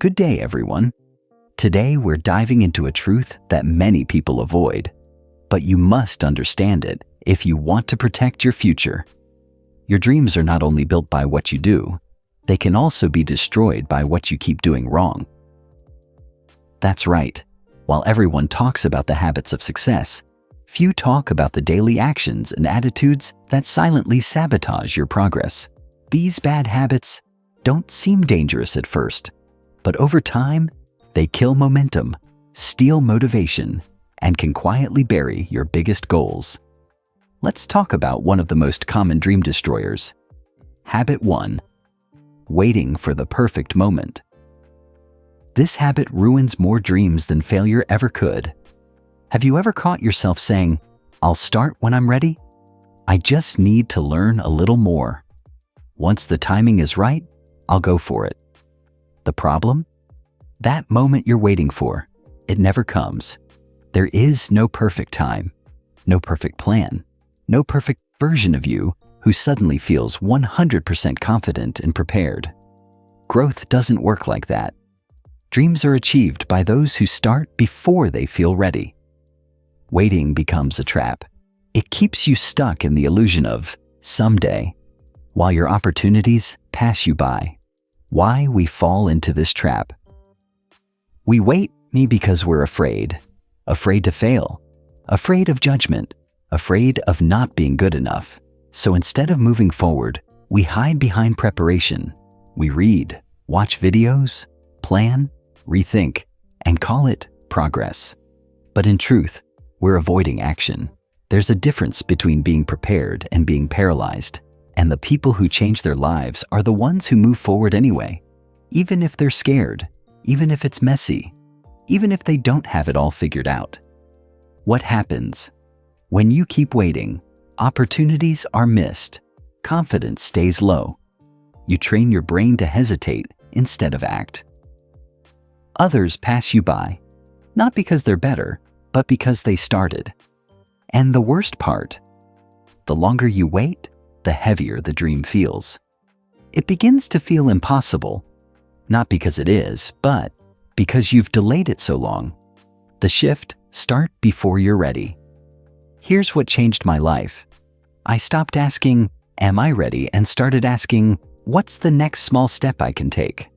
Good day, everyone. Today, we're diving into a truth that many people avoid, but you must understand it if you want to protect your future. Your dreams are not only built by what you do, they can also be destroyed by what you keep doing wrong. That's right. While everyone talks about the habits of success, few talk about the daily actions and attitudes that silently sabotage your progress. These bad habits don't seem dangerous at first, but over time, they kill momentum, steal motivation, and can quietly bury your biggest goals. Let's talk about one of the most common dream destroyers. Habit 1. Waiting for the perfect moment. This habit ruins more dreams than failure ever could. Have you ever caught yourself saying, "I'll start when I'm ready? I just need to learn a little more. Once the timing is right, I'll go for it." The problem? That moment you're waiting for, it never comes. There is no perfect time, no perfect plan, no perfect version of you who suddenly feels 100% confident and prepared. Growth doesn't work like that. Dreams are achieved by those who start before they feel ready. Waiting becomes a trap. It keeps you stuck in the illusion of someday, while your opportunities pass you by. Why we fall into this trap? We wait because we're afraid to fail, afraid of judgment, afraid of not being good enough. So instead of moving forward, we hide behind preparation. We read, watch videos, plan, rethink, and call it progress. But in truth, we're avoiding action. There's a difference between being prepared and being paralyzed, and the people who change their lives are the ones who move forward anyway, even if they're scared, even if it's messy, even if they don't have it all figured out. What happens? When you keep waiting, opportunities are missed, confidence stays low. You train your brain to hesitate instead of act. Others pass you by, not because they're better, but because they started. And the worst part, the longer you wait, the heavier the dream feels. It begins to feel impossible, not because it is, but because you've delayed it so long. The shift: start before you're ready. Here's what changed my life. I stopped asking, "Am I ready?" and started asking, "What's the next small step I can take?"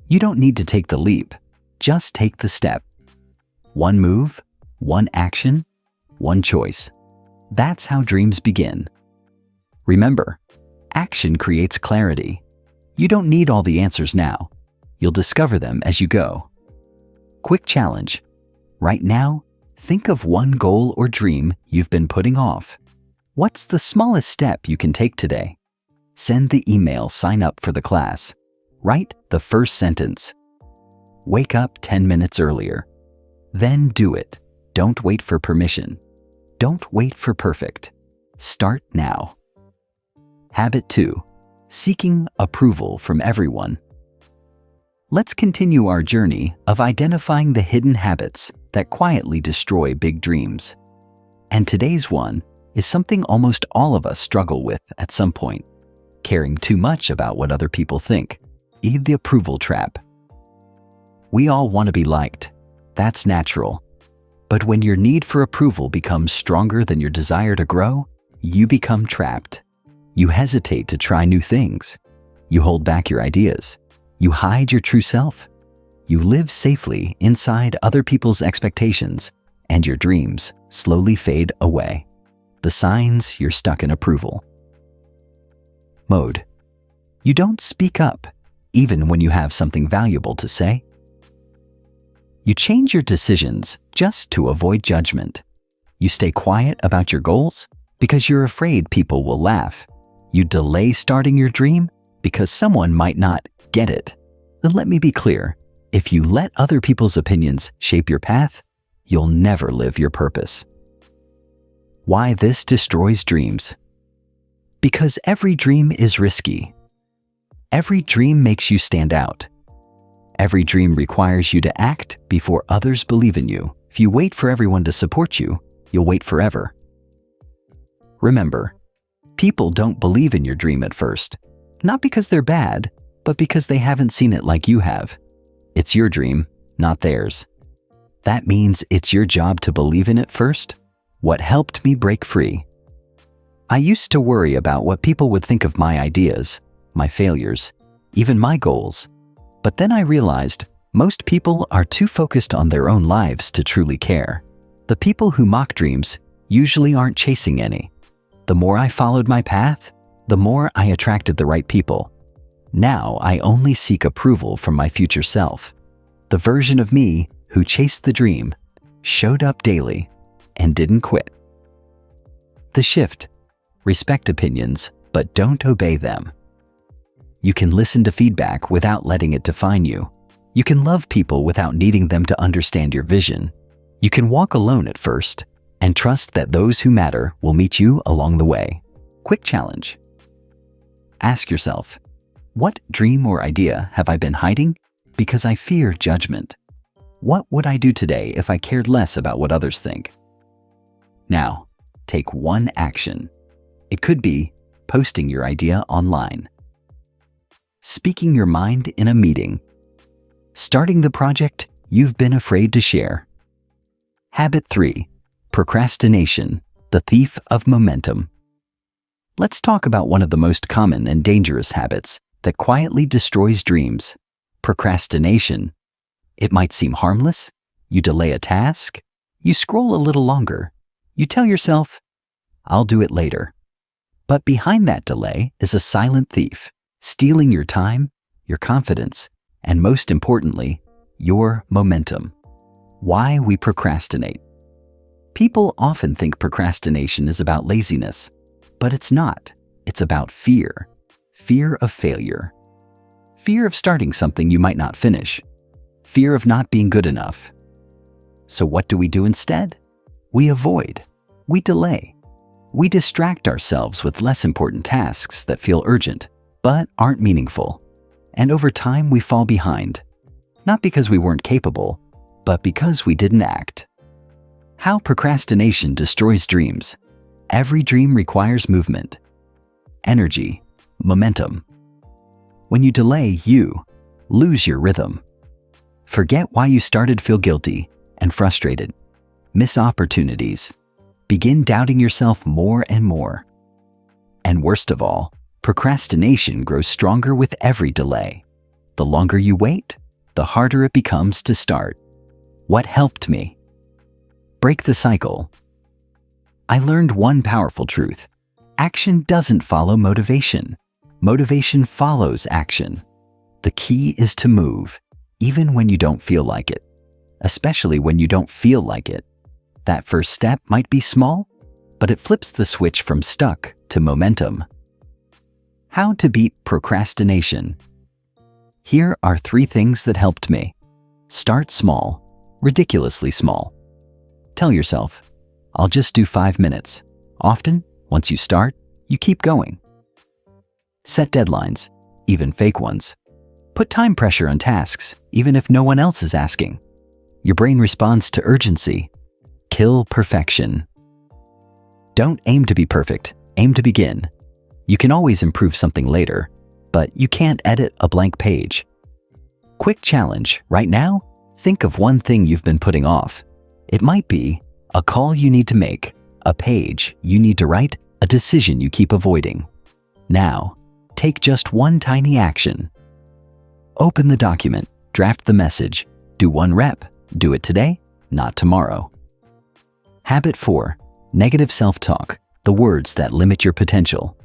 You don't need to take the leap, just take the step. One move, one action, one choice. That's how dreams begin. Remember, action creates clarity. You don't need all the answers now. You'll discover them as you go. Quick challenge. Right now, think of one goal or dream you've been putting off. What's the smallest step you can take today? Send the email, sign up for the class. Write the first sentence. Wake up 10 minutes earlier. Then do it. Don't wait for permission. Don't wait for perfect. Start now. Habit 2. Seeking approval from everyone. Let's continue our journey of identifying the hidden habits that quietly destroy big dreams. And today's one is something almost all of us struggle with at some point: caring too much about what other people think. The approval trap. We all want to be liked. That's natural. But when your need for approval becomes stronger than your desire to grow, you become trapped. You hesitate to try new things. You hold back your ideas. You hide your true self. You live safely inside other people's expectations, and your dreams slowly fade away. The signs you're stuck in approval mode. You don't speak up, even when you have something valuable to say. You change your decisions just to avoid judgment. You stay quiet about your goals because you're afraid people will laugh. You delay starting your dream because someone might not get it. Then let me be clear. If you let other people's opinions shape your path, you'll never live your purpose. Why this destroys dreams? Because every dream is risky. Every dream makes you stand out. Every dream requires you to act before others believe in you. If you wait for everyone to support you, you'll wait forever. Remember, people don't believe in your dream at first, not because they're bad, but because they haven't seen it like you have. It's your dream, not theirs. That means it's your job to believe in it first. What helped me break free? I used to worry about what people would think of my ideas, my failures, even my goals. But then I realized most people are too focused on their own lives to truly care. The people who mock dreams usually aren't chasing any. The more I followed my path, the more I attracted the right people. Now I only seek approval from my future self. The version of me who chased the dream, showed up daily, and didn't quit. The shift. Respect opinions, but don't obey them. You can listen to feedback without letting it define you. You can love people without needing them to understand your vision. You can walk alone at first and trust that those who matter will meet you along the way. Quick challenge. Ask yourself, what dream or idea have I been hiding because I fear judgment? What would I do today if I cared less about what others think? Now, take one action. It could be posting your idea online, speaking your mind in a meeting, starting the project you've been afraid to share. Habit 3. Procrastination, the thief of momentum. Let's talk about one of the most common and dangerous habits that quietly destroys dreams: procrastination. It might seem harmless. You delay a task. You scroll a little longer. You tell yourself, I'll do it later. But behind that delay is a silent thief, stealing your time, your confidence, and most importantly, your momentum. Why we procrastinate. People often think procrastination is about laziness, but it's not. It's about fear. Fear of failure. Fear of starting something you might not finish. Fear of not being good enough. So what do we do instead? We avoid. We delay. We distract ourselves with less important tasks that feel urgent, but aren't meaningful. And over time, we fall behind. Not because we weren't capable, but because we didn't act. How procrastination destroys dreams. Every dream requires movement, energy, momentum. When you delay, you lose your rhythm. Forget why you started, feel guilty and frustrated. Miss opportunities. Begin doubting yourself more and more. And worst of all, procrastination grows stronger with every delay. The longer you wait, the harder it becomes to start. What helped me? Break the cycle. I learned one powerful truth. Action doesn't follow motivation. Motivation follows action. The key is to move, even when you don't feel like it. Especially when you don't feel like it. That first step might be small, but it flips the switch from stuck to momentum. How to beat procrastination. Here are 3 things that helped me. Start small, ridiculously small. Tell yourself, I'll just do 5 minutes. Often, once you start, you keep going. Set deadlines, even fake ones. Put time pressure on tasks, even if no one else is asking. Your brain responds to urgency. Kill perfection. Don't aim to be perfect, aim to begin. You can always improve something later, but you can't edit a blank page. Quick challenge, right now, think of one thing you've been putting off. It might be a call you need to make, a page you need to write, a decision you keep avoiding. Now, take just one tiny action. Open the document, draft the message, do 1 rep, do it today, not tomorrow. Habit 4. Negative self-talk, the words that limit your potential.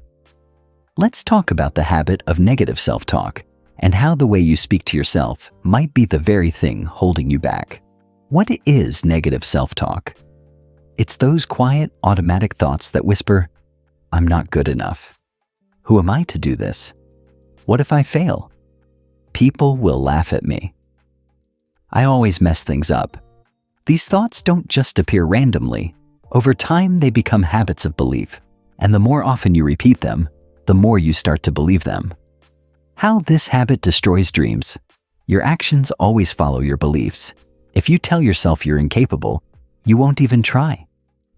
Let's talk about the habit of negative self-talk and how the way you speak to yourself might be the very thing holding you back. What is negative self-talk? It's those quiet, automatic thoughts that whisper, I'm not good enough. Who am I to do this? What if I fail? People will laugh at me. I always mess things up. These thoughts don't just appear randomly. Over time, they become habits of belief, and the more often you repeat them, the more you start to believe them. How this habit destroys dreams. Your actions always follow your beliefs. If you tell yourself you're incapable, you won't even try.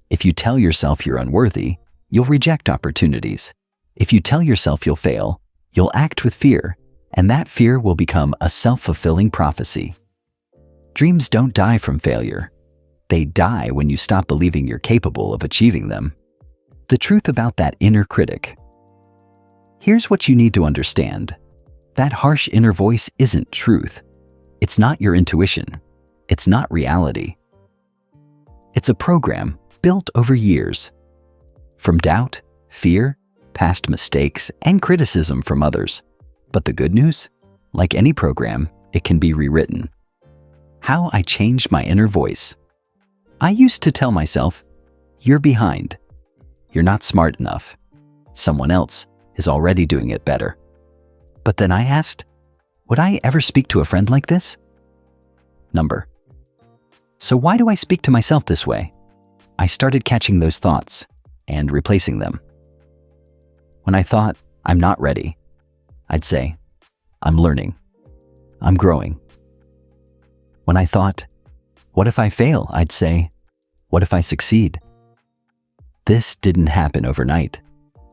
If you tell yourself you're unworthy, you'll reject opportunities. If you tell yourself you'll fail, you'll act with fear. And that fear will become a self-fulfilling prophecy. Dreams don't die from failure. They die when you stop believing you're capable of achieving them. The truth about that inner critic. Here's what you need to understand. That harsh inner voice isn't truth. It's not your intuition. It's not reality. It's a program built over years. From doubt, fear, past mistakes, and criticism from others. But the good news? Like any program, it can be rewritten. How I changed my inner voice. I used to tell myself, "You're behind. You're not smart enough. Someone else is already doing it better." But then I asked, would I ever speak to a friend like this? So why do I speak to myself this way? I started catching those thoughts and replacing them. When I thought, I'm not ready, I'd say, I'm learning. I'm growing. When I thought, what if I fail? I'd say, what if I succeed? This didn't happen overnight,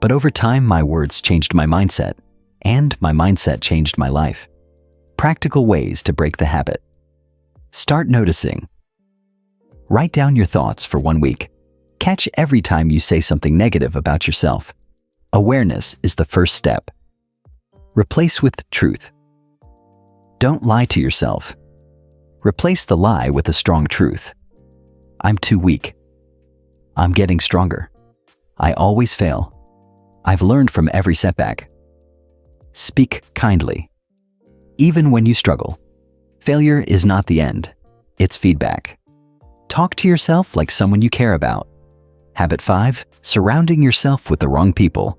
but over time my words changed my mindset, and my mindset changed my life. Practical ways to break the habit. Start noticing. Write down your thoughts for 1 week. Catch every time you say something negative about yourself. Awareness is the first step. Replace with truth. Don't lie to yourself. Replace the lie with a strong truth. I'm too weak. I'm getting stronger. I always fail. I've learned from every setback. Speak kindly. Even when you struggle. Failure is not the end. It's feedback. Talk to yourself like someone you care about. Habit 5, surrounding yourself with the wrong people.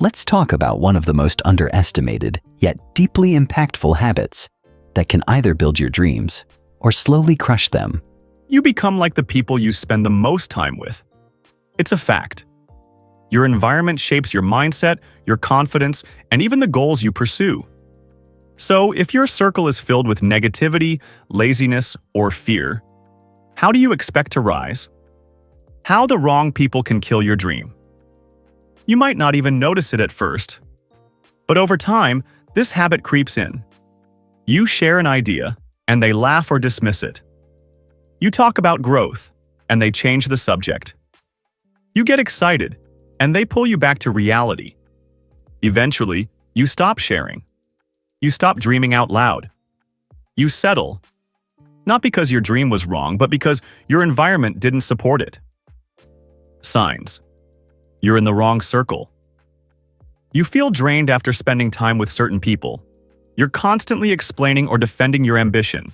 Let's talk about one of the most underestimated, yet deeply impactful habits that can either build your dreams or slowly crush them. You become like the people you spend the most time with. It's a fact. Your environment shapes your mindset, your confidence, and even the goals you pursue. So, if your circle is filled with negativity, laziness, or fear, how do you expect to rise? How the wrong people can kill your dream. You might not even notice it at first. But over time, this habit creeps in. You share an idea, and they laugh or dismiss it. You talk about growth, and they change the subject. You get excited, and they pull you back to reality. Eventually, you stop sharing. You stop dreaming out loud. You settle. Not because your dream was wrong, but because your environment didn't support it. Signs. You're in the wrong circle. You feel drained after spending time with certain people. You're constantly explaining or defending your ambition.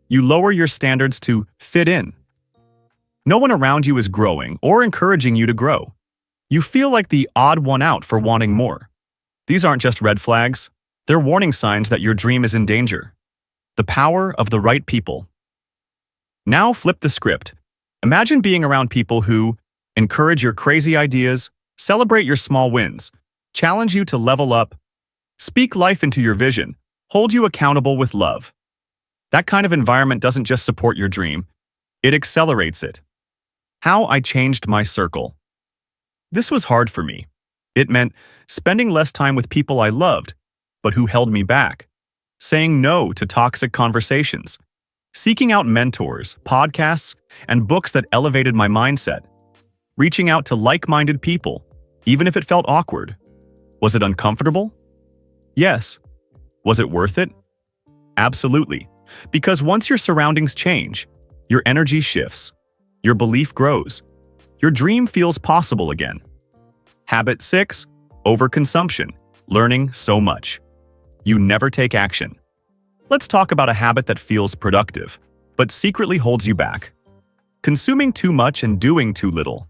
You lower your standards to fit in. No one around you is growing or encouraging you to grow. You feel like the odd one out for wanting more. These aren't just red flags. They're warning signs that your dream is in danger. The power of the right people. Now flip the script. Imagine being around people who encourage your crazy ideas, celebrate your small wins, challenge you to level up, speak life into your vision, hold you accountable with love. That kind of environment doesn't just support your dream, it accelerates it. How I changed my circle. This was hard for me. It meant spending less time with people I loved, but who held me back, saying no to toxic conversations, seeking out mentors, podcasts, and books that elevated my mindset, reaching out to like-minded people, even if it felt awkward. Was it uncomfortable? Yes. Was it worth it? Absolutely. Because once your surroundings change, your energy shifts, your belief grows, your dream feels possible again. Habit 6, overconsumption, learning so much. You never take action. Let's talk about a habit that feels productive, but secretly holds you back. Consuming too much and doing too little.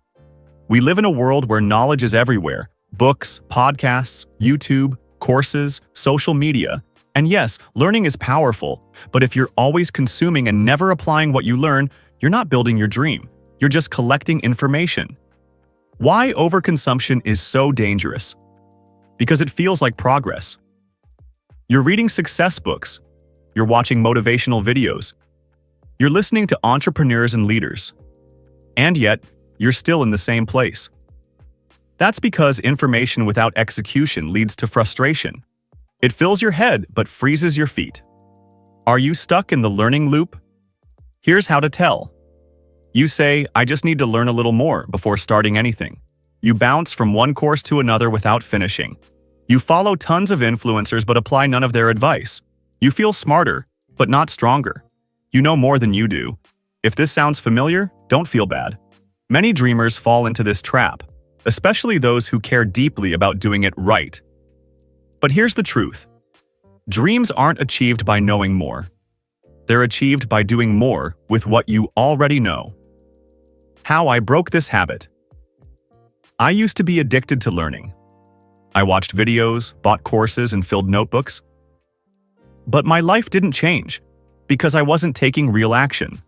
We live in a world where knowledge is everywhere. Books, podcasts, YouTube, courses, social media. And yes, learning is powerful, but if you're always consuming and never applying what you learn, you're not building your dream. You're just collecting information. Why overconsumption is so dangerous? Because it feels like progress. You're reading success books. You're watching motivational videos. You're listening to entrepreneurs and leaders. And yet, you're still in the same place. That's because information without execution leads to frustration. It fills your head but freezes your feet. Are you stuck in the learning loop? Here's how to tell. You say, I just need to learn a little more before starting anything. You bounce from one course to another without finishing. You follow tons of influencers but apply none of their advice. You feel smarter, but not stronger. You know more than you do. If this sounds familiar, don't feel bad. Many dreamers fall into this trap, especially those who care deeply about doing it right. But here's the truth. Dreams aren't achieved by knowing more. They're achieved by doing more with what you already know. How I broke this habit. I used to be addicted to learning. I watched videos, bought courses, and filled notebooks. But my life didn't change because I wasn't taking real action.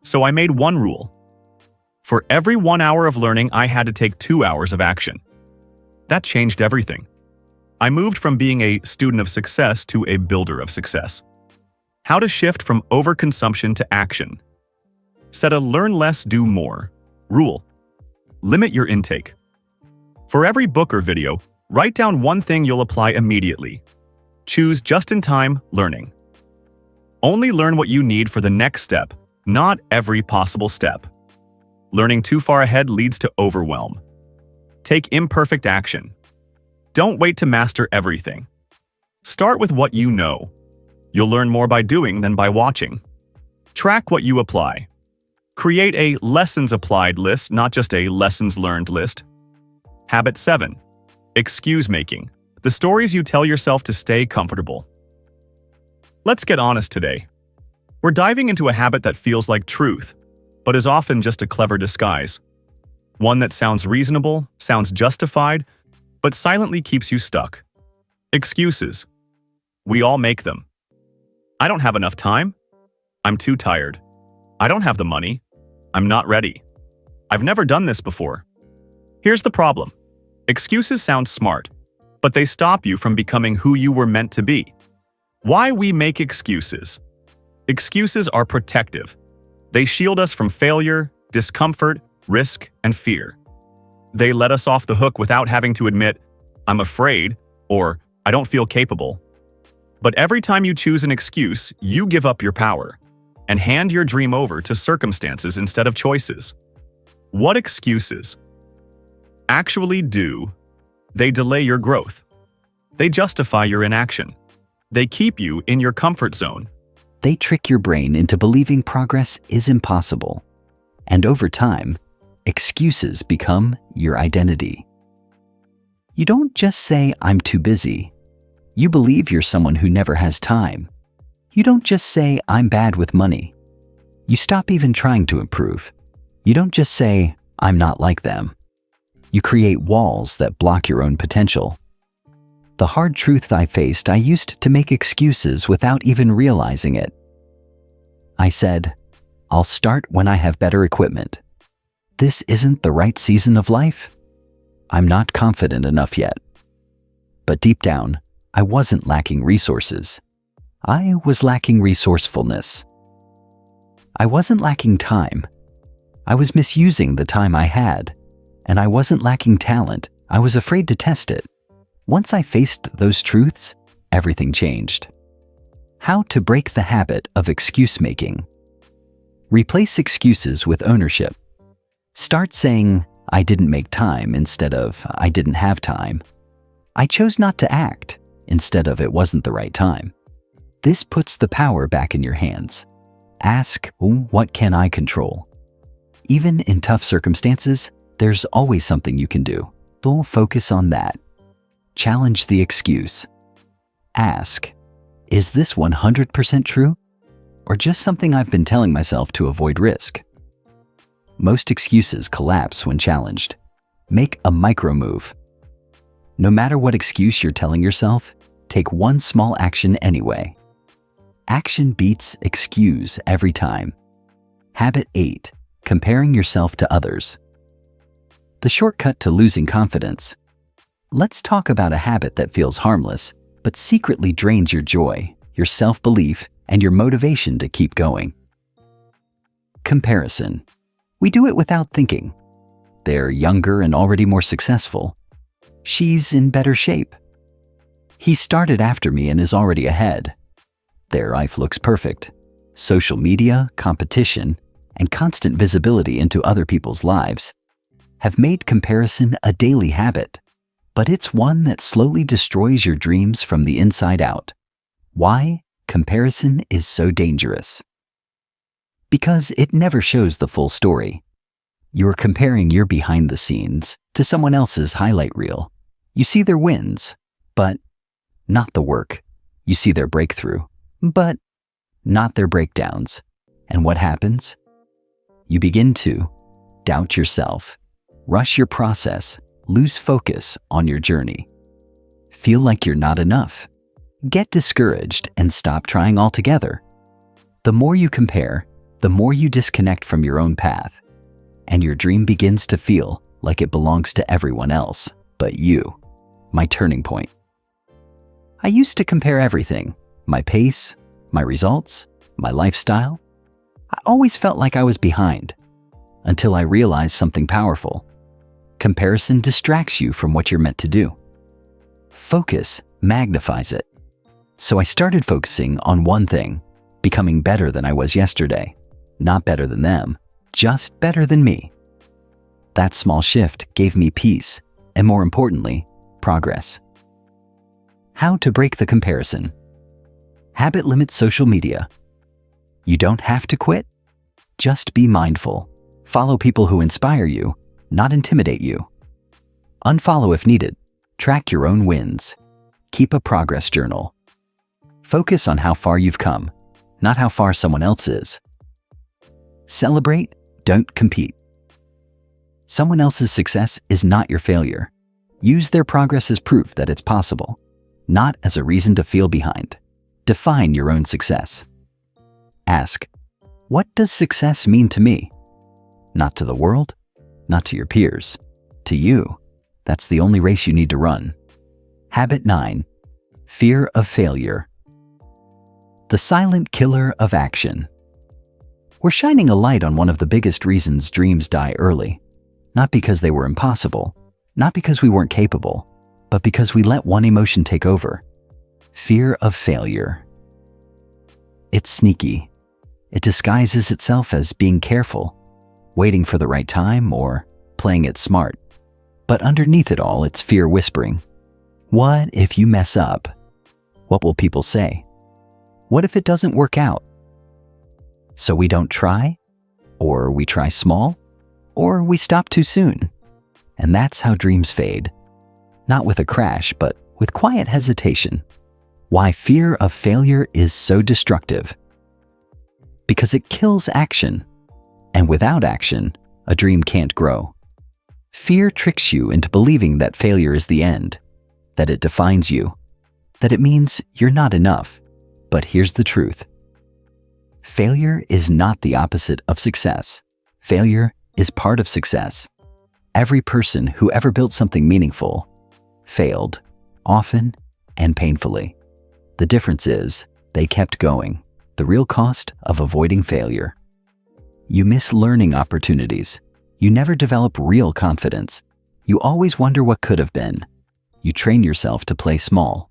So I made one rule. For every 1 hour of learning, I had to take 2 hours of action. That changed everything. I moved from being a student of success to a builder of success. How to shift from overconsumption to action. Set a learn less, do more rule. Limit your intake. For every book or video, write down one thing you'll apply immediately. Choose just-in-time learning. Only learn what you need for the next step, not every possible step. Learning too far ahead leads to overwhelm. Take imperfect action. Don't wait to master everything. Start with what you know. You'll learn more by doing than by watching. Track what you apply. Create a lessons applied list, not just a lessons learned list. Habit 7. Excuse making. The stories you tell yourself to stay comfortable. Let's get honest today. We're diving into a habit that feels like truth, but is often just a clever disguise. One that sounds reasonable, sounds justified, but silently keeps you stuck. Excuses. We all make them. I don't have enough time. I'm too tired. I don't have the money. I'm not ready. I've never done this before. Here's the problem. Excuses sound smart, but they stop you from becoming who you were meant to be. Why we make excuses. Excuses are protective. They shield us from failure, discomfort, risk, and fear. They let us off the hook without having to admit, I'm afraid, or I don't feel capable. But every time you choose an excuse, you give up your power and hand your dream over to circumstances instead of choices. What excuses actually do? They delay your growth. They justify your inaction. They keep you in your comfort zone. They trick your brain into believing progress is impossible. And over time, excuses become your identity. You don't just say, I'm too busy. You believe you're someone who never has time. You don't just say, I'm bad with money. You stop even trying to improve. You don't just say, I'm not like them. You create walls that block your own potential. The hard truth I faced, I used to make excuses without even realizing it. I said, I'll start when I have better equipment. This isn't the right season of life. I'm not confident enough yet. But deep down, I wasn't lacking resources. I was lacking resourcefulness. I wasn't lacking time. I was misusing the time I had. And I wasn't lacking talent. I was afraid to test it. Once I faced those truths, everything changed. How to break the habit of excuse making. Replace excuses with ownership. Start saying, I didn't make time instead of I didn't have time. I chose not to act instead of it wasn't the right time. This puts the power back in your hands. Ask, what can I control? Even in tough circumstances, there's always something you can do. Don't focus on that. Challenge the excuse. Ask, is this 100% true? Or just something I've been telling myself to avoid risk? Most excuses collapse when challenged. Make a micro move. No matter what excuse you're telling yourself, take one small action anyway. Action beats excuse every time. Habit 8. Comparing yourself to others. The shortcut to losing confidence. Let's talk about a habit that feels harmless, but secretly drains your joy, your self-belief, and your motivation to keep going. Comparison. We do it without thinking. They're younger and already more successful. She's in better shape. He started after me and is already ahead. Their life looks perfect. Social media, competition, and constant visibility into other people's lives have made comparison a daily habit, but it's one that slowly destroys your dreams from the inside out. Why comparison is so dangerous? Because it never shows the full story. You're comparing your behind the scenes to someone else's highlight reel. You see their wins, but not the work. You see their breakthrough, but not their breakdowns. And what happens? You begin to doubt yourself, rush your process, lose focus on your journey, feel like you're not enough, get discouraged, and stop trying altogether. The more you compare, the more you disconnect from your own path, and your dream begins to feel like it belongs to everyone else but you. My turning point. I used to compare everything: my pace, my results, my lifestyle. I always felt like I was behind, until I realized something powerful. Comparison distracts you from what you're meant to do. Focus magnifies it. So I started focusing on one thing: becoming better than I was yesterday. Not better than them, just better than me. That small shift gave me peace, and more importantly, progress. How to break the comparison. Habit limit social media. You don't have to quit. Just be mindful. Follow people who inspire you, not intimidate you. Unfollow if needed. Track your own wins. Keep a progress journal. Focus on how far you've come, not how far someone else is. Celebrate, don't compete. Someone else's success is not your failure. Use their progress as proof that it's possible, not as a reason to feel behind. Define your own success. Ask, what does success mean to me? Not to the world, not to your peers, to you. That's the only race you need to run. Habit 9, fear of failure. The silent killer of action. We're shining a light on one of the biggest reasons dreams die early. Not because they were impossible, not because we weren't capable, but because we let one emotion take over: fear of failure. It's sneaky. It disguises itself as being careful, waiting for the right time, or playing it smart. But underneath it all, it's fear whispering. What if you mess up? What will people say? What if it doesn't work out? So we don't try, or we try small, or we stop too soon. And that's how dreams fade. Not with a crash, but with quiet hesitation. Why fear of failure is so destructive? Because it kills action. And without action, a dream can't grow. Fear tricks you into believing that failure is the end, that it defines you, that it means you're not enough. But here's the truth. Failure is not the opposite of success. Failure is part of success. Every person who ever built something meaningful failed, often and painfully. The difference is they kept going. The real cost of avoiding failure. You miss learning opportunities. You never develop real confidence. You always wonder what could have been. You train yourself to play small.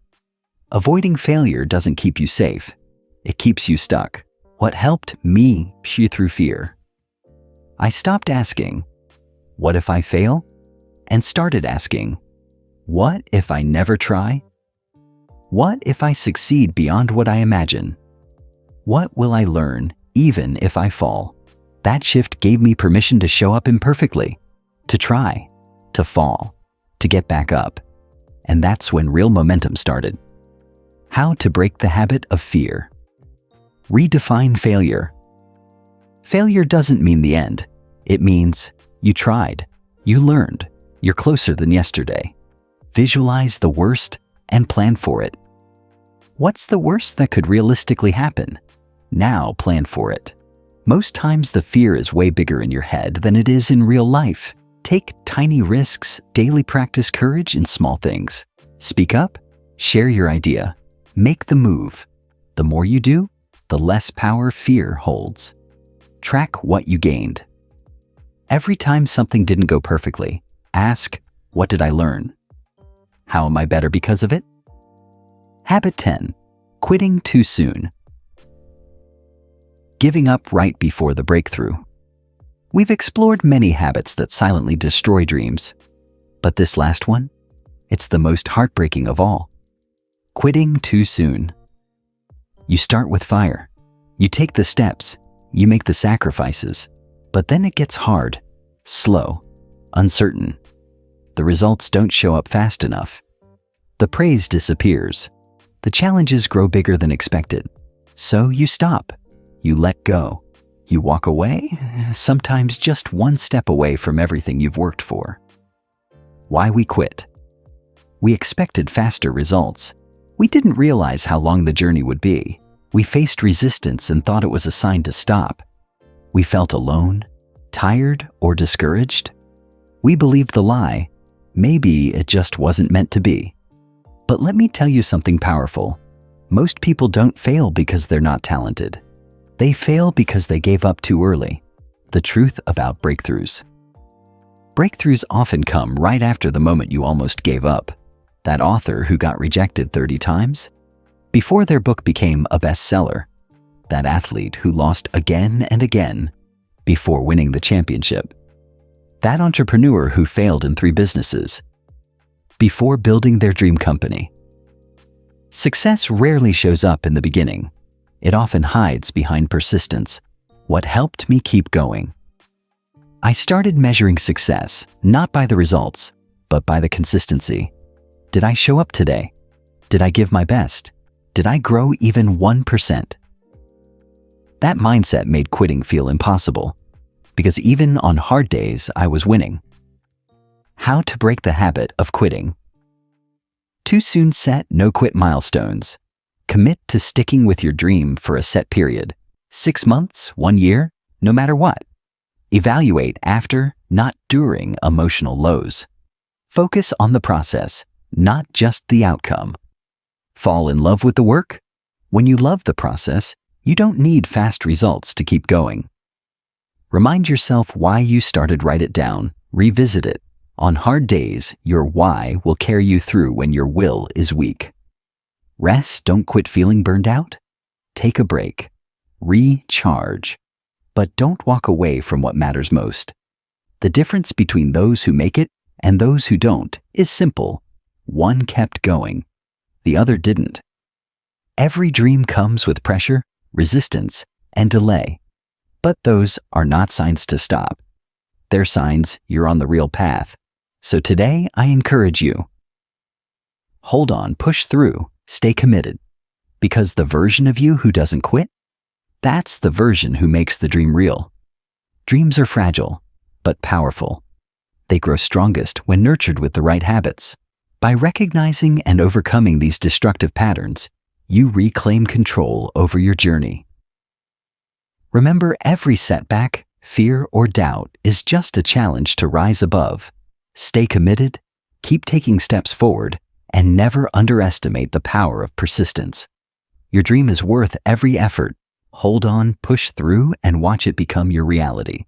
Avoiding failure doesn't keep you safe. It keeps you stuck. What helped me see through fear? I stopped asking, what if I fail? And started asking, what if I never try? What if I succeed beyond what I imagine? What will I learn even if I fall? That shift gave me permission to show up imperfectly, to try, to fall, to get back up. And that's when real momentum started. How to break the habit of fear. Redefine failure. Failure doesn't mean the end. It means you tried, you learned, you're closer than yesterday. Visualize the worst and plan for it. What's the worst that could realistically happen? Now plan for it. Most times the fear is way bigger in your head than it is in real life. Take tiny risks, daily practice courage in small things. Speak up, share your idea, make the move. The more you do, the less power fear holds. Track what you gained. Every time something didn't go perfectly, ask, what did I learn? How am I better because of it? Habit 10. Quitting too soon. Giving up right before the breakthrough. We've explored many habits that silently destroy dreams. But this last one? It's the most heartbreaking of all. Quitting too soon. You start with fire. You take the steps. You make the sacrifices. But then it gets hard, slow, uncertain. The results don't show up fast enough. The praise disappears. The challenges grow bigger than expected. So you stop. You let go. You walk away, sometimes just one step away from everything you've worked for. Why we quit? We expected faster results. We didn't realize how long the journey would be. We faced resistance and thought it was a sign to stop. We felt alone, tired, or discouraged. We believed the lie. Maybe it just wasn't meant to be. But let me tell you something powerful. Most people don't fail because they're not talented. They fail because they gave up too early. The truth about breakthroughs. Breakthroughs often come right after the moment you almost gave up. That author who got rejected 30 times? Before their book became a bestseller. That athlete who lost again and again before winning the championship. That entrepreneur who failed in 3 businesses before building their dream company. Success rarely shows up in the beginning. It often hides behind persistence. What helped me keep going? I started measuring success, not by the results, but by the consistency. Did I show up today? Did I give my best? Did I grow even 1%? That mindset made quitting feel impossible, because even on hard days, I was winning. How to break the habit of quitting. Too soon set no-quit milestones. Commit to sticking with your dream for a set period. 6 months, 1 year, no matter what. Evaluate after, not during emotional lows. Focus on the process, not just the outcome. Fall in love with the work? When you love the process, you don't need fast results to keep going. Remind yourself why you started, write it down, revisit it. On hard days, your why will carry you through when your will is weak. Rest, don't quit feeling burned out. Take a break. Recharge. But don't walk away from what matters most. The difference between those who make it and those who don't is simple. One kept going. The other didn't. Every dream comes with pressure, resistance, and delay. But those are not signs to stop. They're signs you're on the real path. So today, I encourage you. Hold on, push through. Stay committed, because the version of you who doesn't quit, that's the version who makes the dream real. Dreams are fragile, but powerful. They grow strongest when nurtured with the right habits. By recognizing and overcoming these destructive patterns, you reclaim control over your journey. Remember, every setback, fear, or doubt is just a challenge to rise above. Stay committed, keep taking steps forward, and never underestimate the power of persistence. Your dream is worth every effort. Hold on, push through, and watch it become your reality.